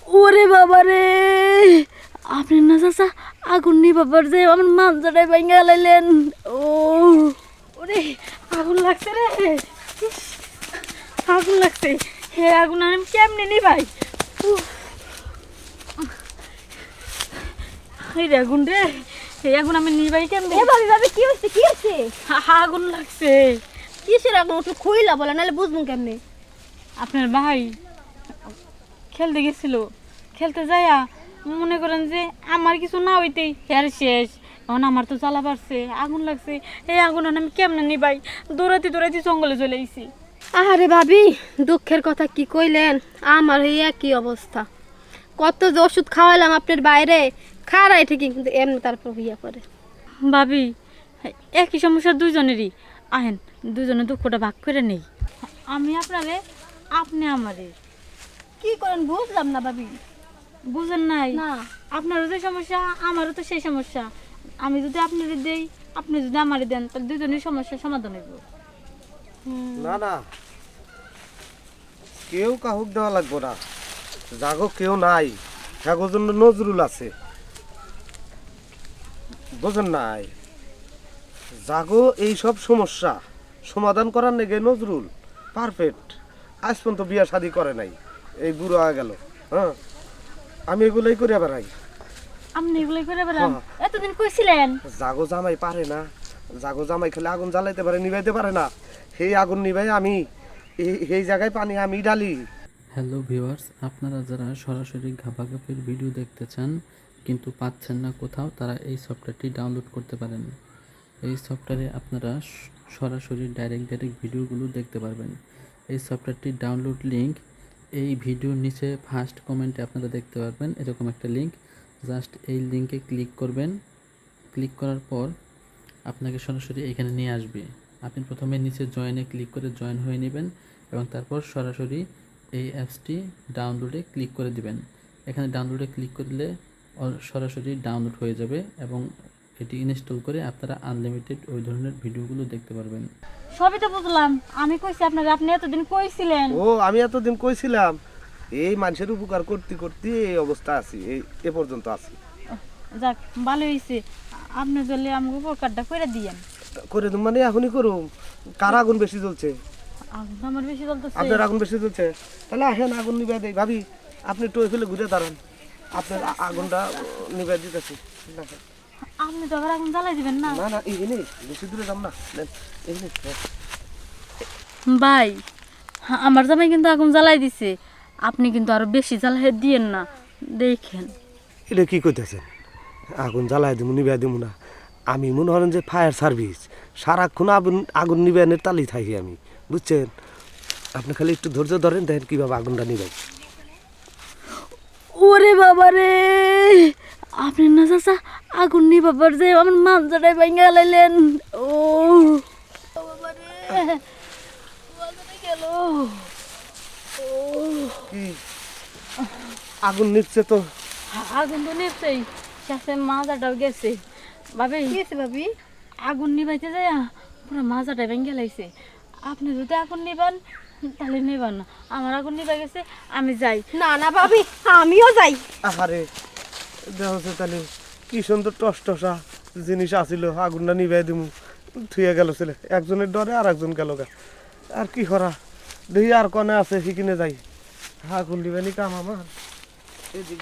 ওরে বাবা রে, আপনি না চাচা আগুন নিবাবার যে আমার মাঞ্জাটাই ভেঙে লাইলেন। ও ওরে আগুন লাগছে রে, ইস, আগুন লাগছে। হে আগুন আমি কেমনে নিবাই? এই রে আগুন রে, এই আগুন আমি নিবাই কেমনে? এ ভাবি ভাবি কি হইছে কি হইছে? আগুন লাগছে। কিসের আগুন একটু খুইলা বলে নাহলে বুঝবো কেমনে? আপনার ভাই খেলতে গেছিল, খেলতে যাইয়া মনে করেন যে আমার কিছু না হইতেই হেয়ার শেষ। এখন আমার তো জ্বালা পারছে, আগুন লাগছে। এই আগুন আমি কেমনে নিবাই? দৌড়াতে দৌড়াতে জঙ্গলে চলে আইছি। আহারে ভাবি, দুঃখের কথা কি কইলেন? আমার এই একই অবস্থা। কত যে ওষুধ খাওয়াইলাম আপনার বাইরে, খারাই ঠিকই কিন্তু এমনি তারপর হইয়া পড়ে। ভাবি একই সমস্যা দুইজনেরই। আহেন দুজনে দুঃখটা ভাগ করে নেই, আমি আপনারে আপনি আমারে। কি করেন বুঝলাম না ভাবি। বুঝেন নাই? না। আপনারও যে সমস্যা আমারও তো সেই সমস্যা। আমি যদি আপনারে দেই, আপনি যদি আমারে দেন, তাহলে দুজনের সমস্যার সমাধান হইব। না না, কেউ কাহুক দেওয়া লাগবো না। জাগো কেউ নাই, জাগোর জন্য নজরুল আছে, বোঝেন নাই? জাগো এই সব সমস্যা সমাধান করার নেগে নজরুল পারফেক্ট। আজ পর্যন্ত বিয়া শাদি করে নাই, এই বুড়ো হয়ে গেল। হ্যাঁ, আমি এগুলোই করে বেড়াই। আপনি এগুলোই করে বেড়ান? হ্যাঁ। এতদিন কইছিলেন জাগো জামাই পারে না, জাগো জামাই খেলে আগুন জ্বালাইতে পারে, নিভাইতে পারে না। সেই আগুন নিভাই আমি, এই জায়গায় পানি আমি ডালি। হ্যালো ভিউয়ার্স, আপনারা যারা সরাসরি ঘাপাঘাপির ভিডিও দেখতে চান কিন্তু পাচ্ছেন না কোথাও, তারা এই সফটওয়্যারটি ডাউনলোড করতে পারেন। এই সফটওয়্যারে আপনারা সরাসরি ডাইরেক্ট ভিডিওগুলো দেখতে পারবেন। এই সফটওয়্যারটির ডাউনলোড লিঙ্ক এই ভিডিওর নিচে ফার্স্ট কমেন্টে আপনারা দেখতে পারবেন এরকম একটা লিঙ্ক। জাস্ট এই লিঙ্কে ক্লিক করবেন। ক্লিক করার পর আপনাকে সরাসরি এখানে নিয়ে আসবে। আপনি প্রথমে নিচে জয়েনে ক্লিক করে জয়েন হয়ে নেবেন এবং তারপর সরাসরি এই অ্যাপসটি ডাউনলোডে ক্লিক করে দিবেন। এখানে ডাউনলোডে ক্লিক করলে সরাসরি ডাউনলোড হয়ে যাবে এবং এটি ইনস্টল করে আপনারা আনলিমিটেড ওই ধরনের ভিডিওগুলো দেখতে পারবেন। সবই তো বুঝলাম, আমি কইছি আপনারে, আপনি এতদিন কইছিলেন। ও আমি এতদিন কইছিলাম, এই মানুষের উপকার করতে করতে এই অবস্থা আছি, এই এ পর্যন্ত আছি। যাক ভালো হইছে, আপনি যদি আমাকে উপকারটা করে দিয়েন। করে দিন মানে এখনই করুম। কার আগুন বেশি জ্বলছে? আগুন আমার বেশি জ্বলতেছে। আপনার আগুন বেশি জ্বলছে, তাহলে আসেন আগুন নিবে দেই। ভাবি আপনি টই ফেলে ঘুরে দাঁড়ান, আপনার আগুনটা নিবে দিতেছি। আপনি তো আবার আগুন জ্বালাই দিবেন না? না না, এই নেই, বেশি দূরে যাম না, এই নেই। ভাই আমার জামাই কিন্তু আগুন জ্বালাই দিছে, আপনি কিন্তু আরো বেশি জ্বালাই দিয়েন না, দেখেন। এটা কি করতেছেন? আগুন জ্বালাই দিব, নিবে দিব না? আমি মনে করেন যে ফায়ার সার্ভিস, সারাক্ষণ আগুন আগুন নিবেনের তালি থাকি আমি, বুঝছেন? আপনি খালি একটু ধৈর্য ধরেন, দেখেন কীভাবে আগুনটা নিবেন। ওরে বাবা রে, আপনি না চাচা আগুন নিবাবার যে আমার মাঞ্জাটাই ভেঙে লাইলেন। ও বাবা রে, মাঞ্জাটা গেল। ও কি আগুন নিচ্ছে তো? আগুন তো নিশ্চয়ই, শেষে মাজাটাও গেছে। ভাবি কি হইছে ভাবি? আগুন নিবাইতে যায় পুরো মাজাটা ভেঙে লাইছে। আপনি যদি আগুন নিবেন তাহলে নেবেন না, আমার আগুন নিবা গেছে, আমি যাই। না না ভাবি, আমিও যাই। আহারে দেখো তাহলে কি সুন্দর টস টসা জিনিস আসিল, আগুনটা নিবে দিব, থুয়ে গেল ছেলে। একজনের ডরে আর একজন গেল গা। আর কি করা, দেখি আর কনে আছে সেখানে যাই। আগুন নিবে নি কাম আমার। এদিক